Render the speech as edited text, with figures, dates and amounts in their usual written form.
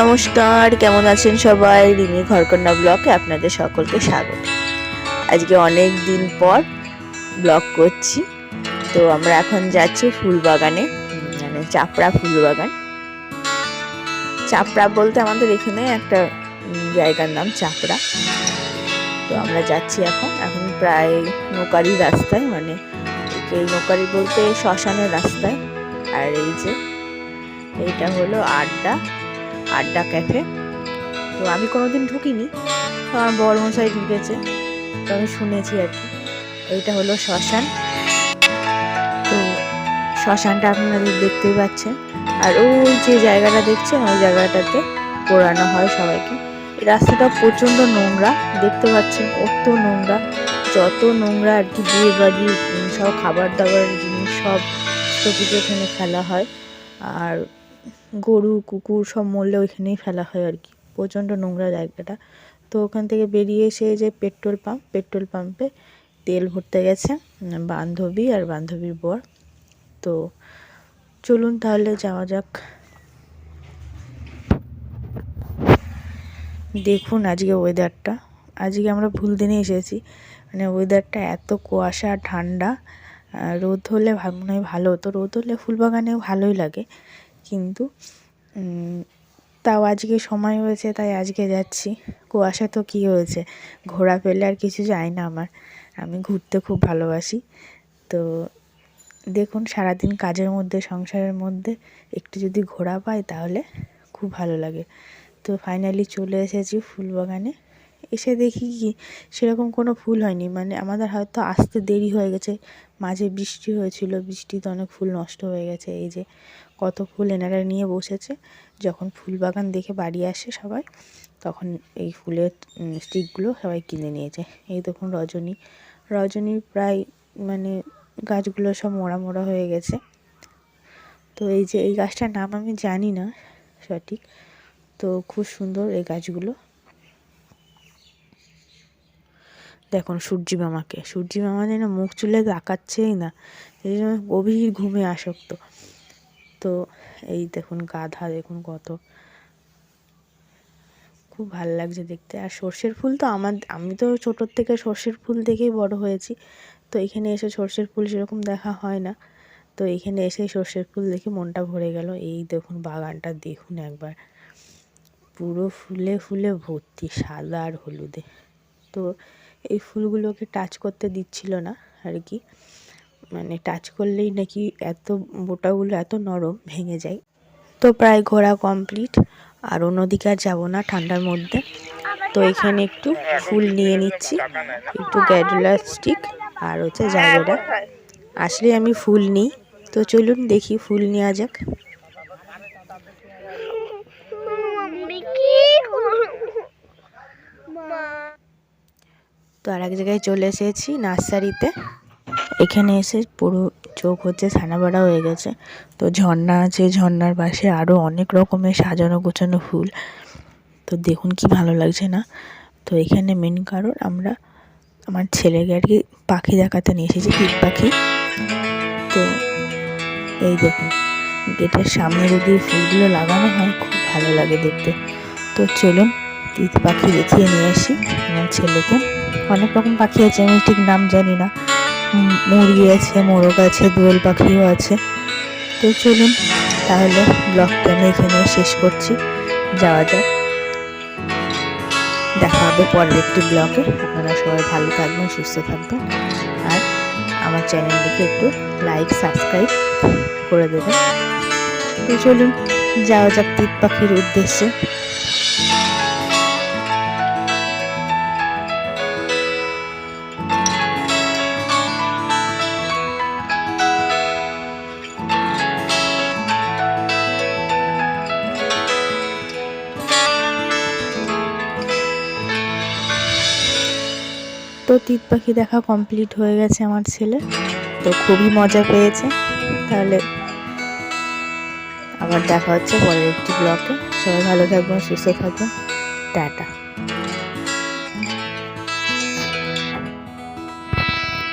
নমস্কার, কেমন আছেন সবাই? রিমি ঘরকন্যা ব্লগে আপনাদের সকলকে স্বাগত। আজকে অনেক দিন পর ব্লগ করছি। তো আমরা এখন যাচ্ছি ফুল বাগানে, মানে চাপড়া ফুল বাগান। চাপড়া বলতে আমাদের এখানে একটা জায়গার নাম চাপড়া। তো আমরা যাচ্ছি এখন প্রায় নৌকারি রাস্তায়, মানে এই নৌকারি বলতে শ্মশানের রাস্তায়। আর এই যে এইটা হলো আড্ডা ক্যাফে। তো আমি কোনোদিন ঢুকিনি, তো আমার বড় মশাই ঢুকেছে, তো আমি শুনেছি আর কি। এইটা হলো শ্মশান। তো শ্মশানটা আপনারা দেখতেই পাচ্ছেন। আর ওই যে জায়গাটা দেখছেন, ওই জায়গাটাতে পোড়ানো হয় সবাইকে। এই রাস্তাটা প্রচণ্ড নোংরা, দেখতে পাচ্ছেন কত নোংরা, যত নোংরা আর কি বিয়ে বাড়ি সব খাবার দাবার জিনিস সব কিছু এখানে ফেলা হয়। আর গরু কুকুর সব মরলে ওইখানেই ফেলা হয় আর কি, প্রচণ্ড নোংরা জায়গাটা। তো ওখান থেকে বেরিয়ে এসে যে পেট্রোল পাম্পে তেল ভরতে গেছে বান্ধবী আর বান্ধবীর বর। তো চলুন তাহলে যাওয়া যাক। দেখুন আজকে ওয়েদারটা, আজকে আমরা ভুল দিনে এসেছি, মানে ওয়েদারটা এত কুয়াশা ঠান্ডা। রোদ হলে মনে হয় ভালো হতো, রোদ হলে ফুলবাগানেও ভালোই লাগে, কিন্তু তাও আজকে সময় হয়েছে তাই আজকে যাচ্ছি। কুয়াশা তো কী হয়েছে, ঘোরা পেলে আর কিছু যায় না আমার, আমি ঘুরতে খুব ভালোবাসি। তো দেখুন সারাদিন কাজের মধ্যে সংসারের মধ্যে একটু যদি ঘোরা পাই তাহলে খুব ভালো লাগে। তো ফাইনালি চলে এসেছি ফুলবাগানে। এসে দেখি কি সেরকম কোনো ফুল হয়নি, মানে আমাদের হয়তো আসতে দেরি হয়ে গেছে, মাঝে বৃষ্টি হয়েছিল, বৃষ্টিতে অনেক ফুল নষ্ট হয়ে গেছে। এই যে কত ফুল এনারা নিয়ে বসেছে, যখন ফুল বাগান দেখে বাড়ি আসে সবাই তখন এই ফুলের স্টিকগুলো সবাই কিনে নিয়েছে। এই দেখুন রজনী প্রায় মানে গাছগুলো সব মোড়া হয়ে গেছে। তো এই যে এই গাছটার নাম আমি জানি না সঠিক, তো খুব সুন্দর এই গাছগুলো। দেখুন সূর্যি মামা যেন মুখ চুলে তাকাচ্ছেই না, সেই জন্য গভীর ঘুমে আসক্ত। তো এই দেখুন গাধা, দেখুন কত, খুব ভালো লাগছে দেখতে। আর সর্ষের ফুল তো আমি তো ছোটোর থেকে সর্ষের ফুল দেখেই বড় হয়েছি, তো এখানে এসে সর্ষের ফুল সেরকম দেখা হয় না, তো এখানে এসে সর্ষের ফুল দেখে মনটা ভরে গেল। এই দেখুন বাগানটা দেখুন একবার, পুরো ফুলে ভর্তি, সাদা আর হলুদে। তো এই ফুলগুলোকে টাচ করতে দিচ্ছিল না আর কি, মানে টাচ করলেই নাকি এত বোটাগুলো এত নরম ভেঙে যায়। তো প্রায় ঘোরা কমপ্লিট, আর অন্যদিকে আর যাবো না ঠান্ডার মধ্যে। তো এখানে একটু ফুল নিয়ে নিচ্ছি, একটু গ্যাডুলা স্টিক আর হচ্ছে জায়গাটা আসলে আমি ফুল নিই। তো চলুন দেখি ফুল নেওয়া যাক। তো আর এক জায়গায় চলে এসেছি নার্সারিতে, এখানে এসে পুরো চোখ হচ্ছে ছানাবাড়া হয়ে গেছে। তো ঝর্ণা আছে, ঝর্ণার পাশে আরও অনেক রকমের সাজানো গোছানো ফুল, তো দেখুন কি ভালো লাগছে না। তো এখানে মেন কারণ আমার ছেলেকে আর কি পাখি দেখাতে নিয়ে এসেছি, টিক পাখি। তো এই দেখুন গেটের সামনে যদি ফুলগুলো লাগানো হয় খুব ভালো লাগে দেখতে। তো চলুন টিক পাখি দেখিয়ে নিয়ে আসি আমার ছেলেকে। অনেক রকম পাখি আছে, আমি ঠিক নাম জানি না, মুরগি আছে, মোরগ আছে, দোয়েল পাখিও আছে। তো চলুন তাহলে ব্লগটা আমি এখানে শেষ করছি, যাওয়া যাক, দেখা হবে পরের একটি ব্লগে। আপনারা সবাই ভালো থাকবেন, সুস্থ থাকবেন, আর আমার চ্যানেলটিকে একটু লাইক সাবস্ক্রাইব করে দেবেন। তো চলুন যাওয়া যাক টিক পাখির উদ্দেশ্যে। তো টিক পাখি দেখা কমপ্লিট হয়ে গেছে আমার ছেলে, তো খুবই মজা পেয়েছে। তাহলে আবার দেখা হচ্ছে পরের একটি ব্লগে। সবাই ভালো থাকবেন, সুস্থ থাকবেন, টাটা।